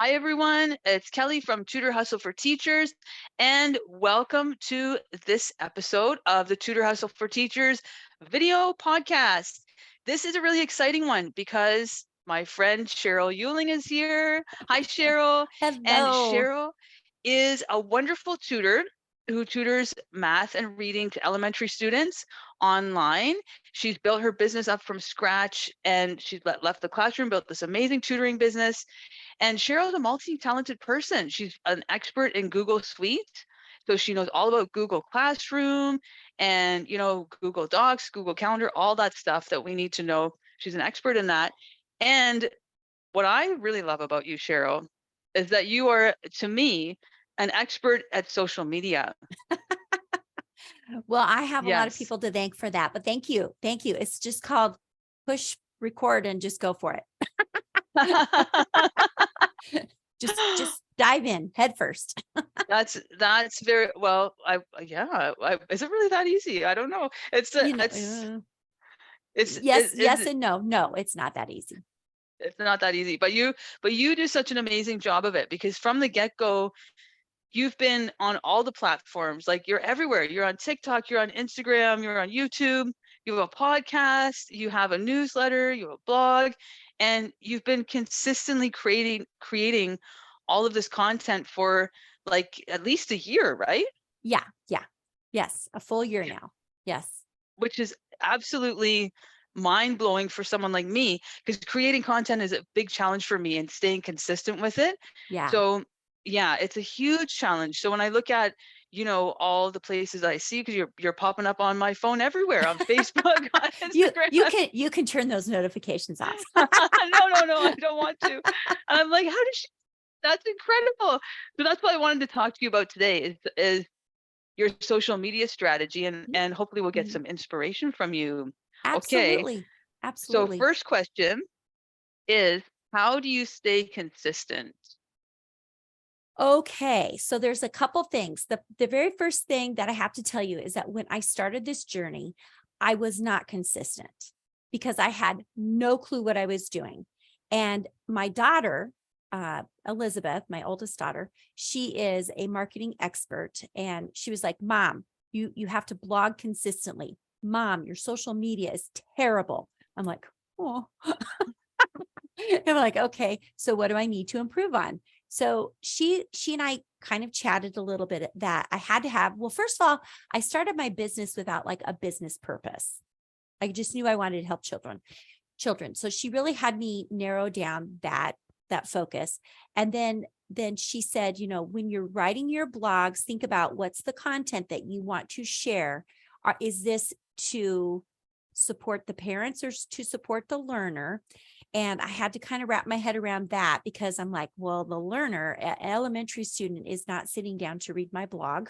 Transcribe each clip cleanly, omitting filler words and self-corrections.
Hi, everyone. It's Kelly from Tutor Hustle for Teachers, and welcome to this episode of the Tutor Hustle for Teachers video podcast. This is a really exciting one because my friend Cheryl Euling is here. Hi, Cheryl. And Hello. Cheryl is a wonderful tutor who tutors math and reading to elementary students online. She's built her business up from scratch and she's left the classroom, built this amazing tutoring business. And Cheryl's a multi-talented person. She's an expert in Google Suite. So she knows all about Google Classroom and, Google Docs, Google Calendar, all that stuff that we need to know. She's an expert in that. And what I really love about you, Cheryl, is that you are, to me, an expert at social media. Well, I have a lot of Yes. people to thank for that, but thank you. Thank you. It's just called push record and just go for it. Just dive in head first. That's very well. Is it really that easy? I don't know. You know, yes, yes, It's and no. No, it's not that easy. it's not that easy, but you do such an amazing job of it because from the get-go, you've been on all the platforms. Like you're everywhere. You're on TikTok, you're on Instagram, you're on YouTube, you have a podcast, you have a newsletter, you have a blog, and you've been consistently creating all of this content for like at least a year, right? Yeah, yeah. Yes, a full year now. Yes. Which is absolutely mind-blowing for someone like me because creating content is a big challenge for me and staying consistent with it. Yeah. So yeah, it's a huge challenge. So when I look at, all the places I see, because you're popping up on my phone everywhere, on Facebook, on You Instagram. you can turn those notifications off. No, I don't want to. And I'm like, how does she? That's incredible. So that's what I wanted to talk to you about today is your social media strategy and hopefully we'll get Mhm. some inspiration from you. Okay. Absolutely. So Absolutely. first question is how do you stay consistent? Okay, so there's a couple things. The very first thing that I have to tell you is that when I started this journey, I was not consistent because I had no clue what I was doing. And my daughter, Elizabeth, my oldest daughter, she is a marketing expert, and she was like, "Mom, you have to blog consistently. Mom, your social media is terrible." I'm like, "Oh." I'm like, okay, so what do I need to improve on? So she and I kind of chatted a little bit that I had to have. Well, first of all, I started my business without like a business purpose. I just knew I wanted to help children. So she really had me narrow down that focus. And then she said, when you're writing your blogs, think about what's the content that you want to share. Is this to support the parents or to support the learner? And I had to kind of wrap my head around that because I'm like, well, the learner, elementary student, is not sitting down to read my blog.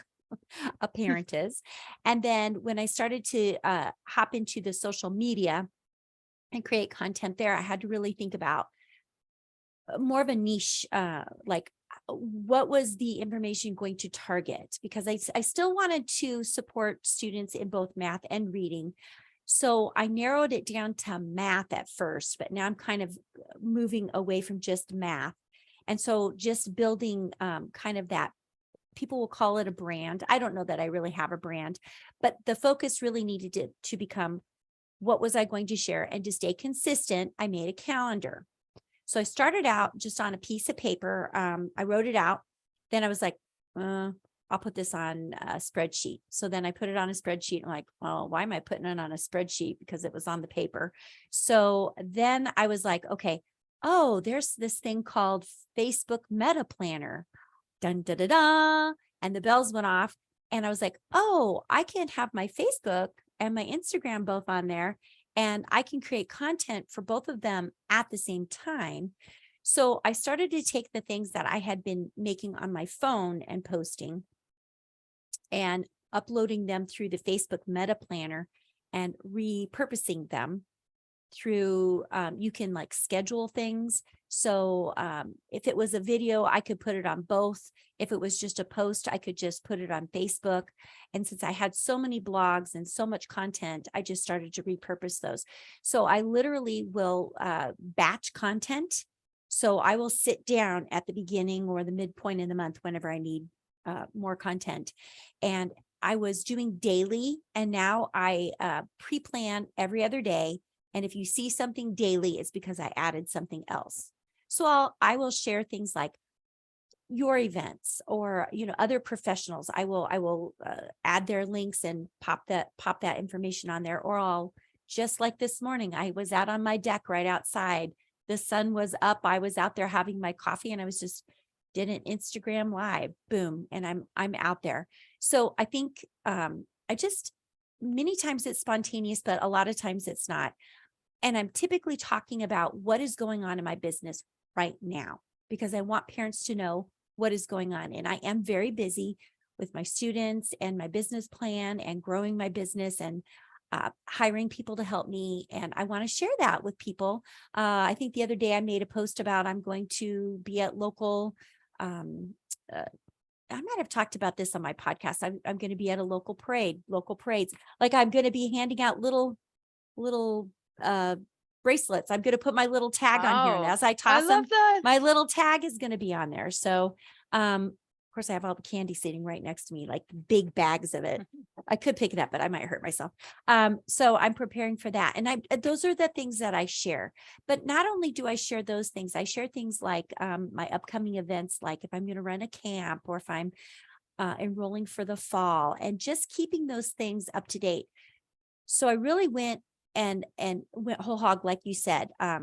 A parent is. And then when I started to hop into the social media and create content there, I had to really think about more of a niche, like what was the information going to target? Because I still wanted to support students in both math and reading. So I narrowed it down to math at first, but now I'm kind of moving away from just math. And so just building kind of that, people will call it a brand. I don't know that I really have a brand, but the focus really needed to become what was I going to share, and to stay consistent, I made a calendar. So I started out just on a piece of paper. I wrote it out. Then I was like, I'll put this on a spreadsheet. So then I put it on a spreadsheet. I'm like, well, why am I putting it on a spreadsheet? Because it was on the paper. So then I was like, okay, oh, there's this thing called Facebook Meta Planner. Dun da da da. And the bells went off. And I was like, oh, I can have my Facebook and my Instagram both on there, and I can create content for both of them at the same time. So I started to take the things that I had been making on my phone and posting and uploading them through the Facebook Meta Planner and repurposing them through, you can like schedule things. So if it was a video, I could put it on both. If it was just a post, I could just put it on Facebook. And since I had so many blogs and so much content, I just started to repurpose those. So I literally will batch content So I will sit down at the beginning or the midpoint in the month whenever I need more content. And I was doing daily, and now I pre-plan every other day. And if you see something daily, it's because I added something else. So I will share things like your events or, other professionals. I will add their links and pop that information on there. Or I'll, just like this morning, I was out on my deck right outside. The sun was up. I was out there having my coffee, and I was just did an Instagram live, boom. And I'm out there. So I think I just, many times it's spontaneous, but a lot of times it's not. And I'm typically talking about what is going on in my business right now, because I want parents to know what is going on. And I am very busy with my students and my business plan and growing my business and hiring people to help me. And I want to share that with people. I think the other day I made a post about I'm going to be at local, I might have talked about this on my podcast. I'm going to be at a local parades. Like I'm going to be handing out little bracelets. I'm going to put my little tag on here. And Wow. as I I toss love them, that. my little tag is going to be on there. So, of course I have all the candy sitting right next to me, like big bags of it. I could pick it up, but I might hurt myself. So I'm preparing for that. And those are the things that I share. But not only do I share those things, I share things like my upcoming events, like if I'm going to run a camp or if I'm enrolling for the fall, and just keeping those things up to date. So I really went and went whole hog, like you said. I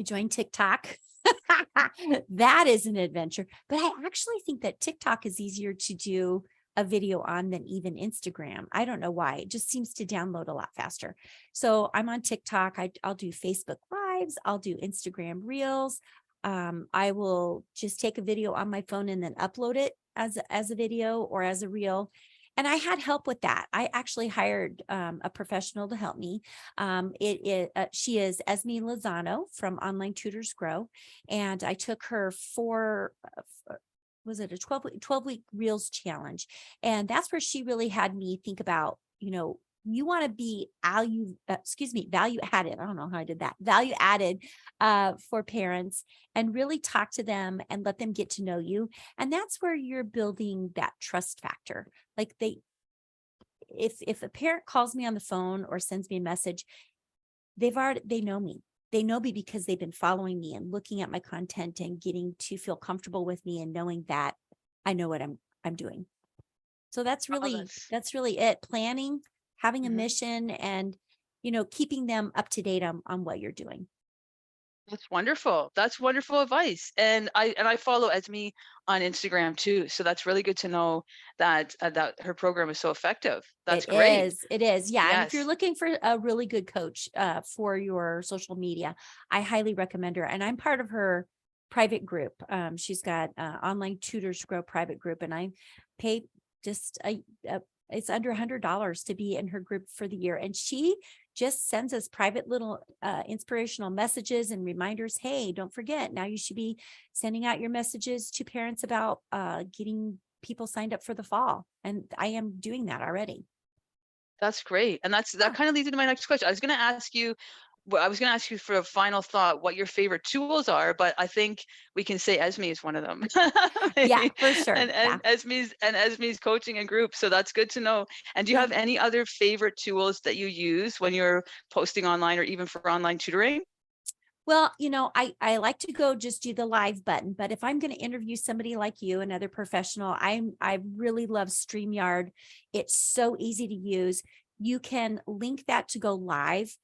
joined TikTok. That is an adventure, but I actually think that TikTok is easier to do a video on than even Instagram. I don't know why. It just seems to download a lot faster. So I'm on TikTok. I'll do Facebook Lives. I'll do Instagram Reels. I will just take a video on my phone and then upload it as a video or as a reel. And I had help with that. I actually hired a professional to help me. She is Esme Lozano from Online Tutors Grow. And I took her for, was it a 12 week Reels challenge? And that's where she really had me think about, you want to be value added. I don't know how I did that. Value added for parents, and really talk to them and let them get to know you. And that's where you're building that trust factor. Like if a parent calls me on the phone or sends me a message, they know me. They know me because they've been following me and looking at my content and getting to feel comfortable with me and knowing that I know what I'm doing. So that's Oh, really it. Planning, having a Mhm. mission, and keeping them up to date on what you're doing. That's wonderful. That's wonderful advice. And I follow Esme on Instagram too. So that's really good to know that that her program is so effective. That's great. It is. Yeah. And if you're Yes. looking for a really good coach for your social media, I highly recommend her. And I'm part of her private group. She's got Online Tutors Grow private group, and I pay just it's under $100 to be in her group for the year. And she just sends us private little inspirational messages and reminders. Hey, don't forget, now you should be sending out your messages to parents about getting people signed up for the fall. And I am doing that already. That's great. And that Yeah. kind of leads into my next question. I was going to ask you for a final thought what your favorite tools are, but I think we can say Esme is one of them. Yeah, for sure. and Yeah. Esme's coaching and group. So that's good to know. And do you Yeah. have any other favorite tools that you use when you're posting online or even for online tutoring? Well, I like to go just do the live button, but if I'm going to interview somebody like you, another professional, I really love StreamYard. It's so easy to use. You can link that to go live.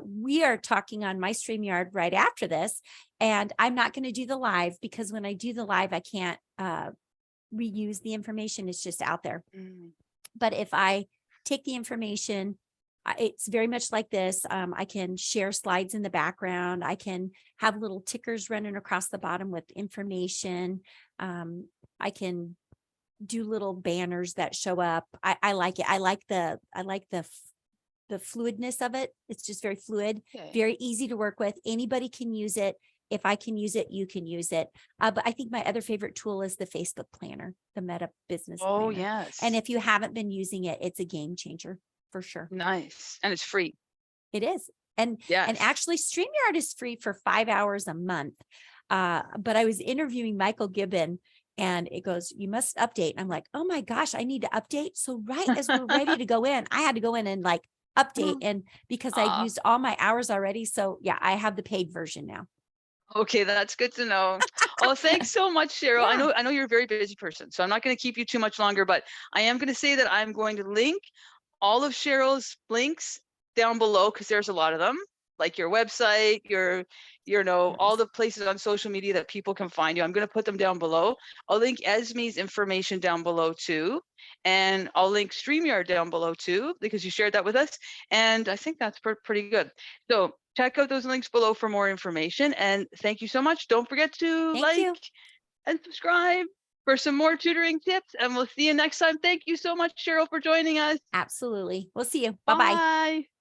We are talking on my StreamYard right after this, and I'm not going to do the live because when I do the live, I can't reuse the information. It's just out there. Mm. But if I take the information, it's very much like this. I can share slides in the background. I can have little tickers running across the bottom with information. I can do little banners that show up. I like it. I like the fluidness of it. It's just very fluid, Okay. very easy to work with. Anybody can use it. If I can use it, you can use it. But I think my other favorite tool is the Facebook Planner, the Meta Business Oh, Planner. And yes. if you haven't been using it, it's a game changer for sure. Nice. And it's free. It is. And Yes. actually StreamYard is free for 5 hours a month. But I was interviewing Michael Gibbon and it goes, you must update. I'm like, oh my gosh, I need to update. So right as we're ready to go in, I had to go in and like update. And because I Aw. used all my hours already. So yeah, I have the paid version now. Okay, that's good to know. Oh, thanks so much, Cheryl. Yeah. I know you're a very busy person, so I'm not going to keep you too much longer, but I am going to say that I'm going to link all of Cheryl's links down below because there's a lot of them, like your website, all the places on social media that people can find you. I'm going to put them down below. I'll link Esme's information down below too, and I'll link StreamYard down below too because you shared that with us, and I think that's pretty good. So check out those links below for more information, and thank you so much. Don't forget to Thank you. and subscribe for some more tutoring tips, and we'll see you next time. Thank you so much, Cheryl, for joining us. Absolutely. We'll see you. Bye-bye. Bye.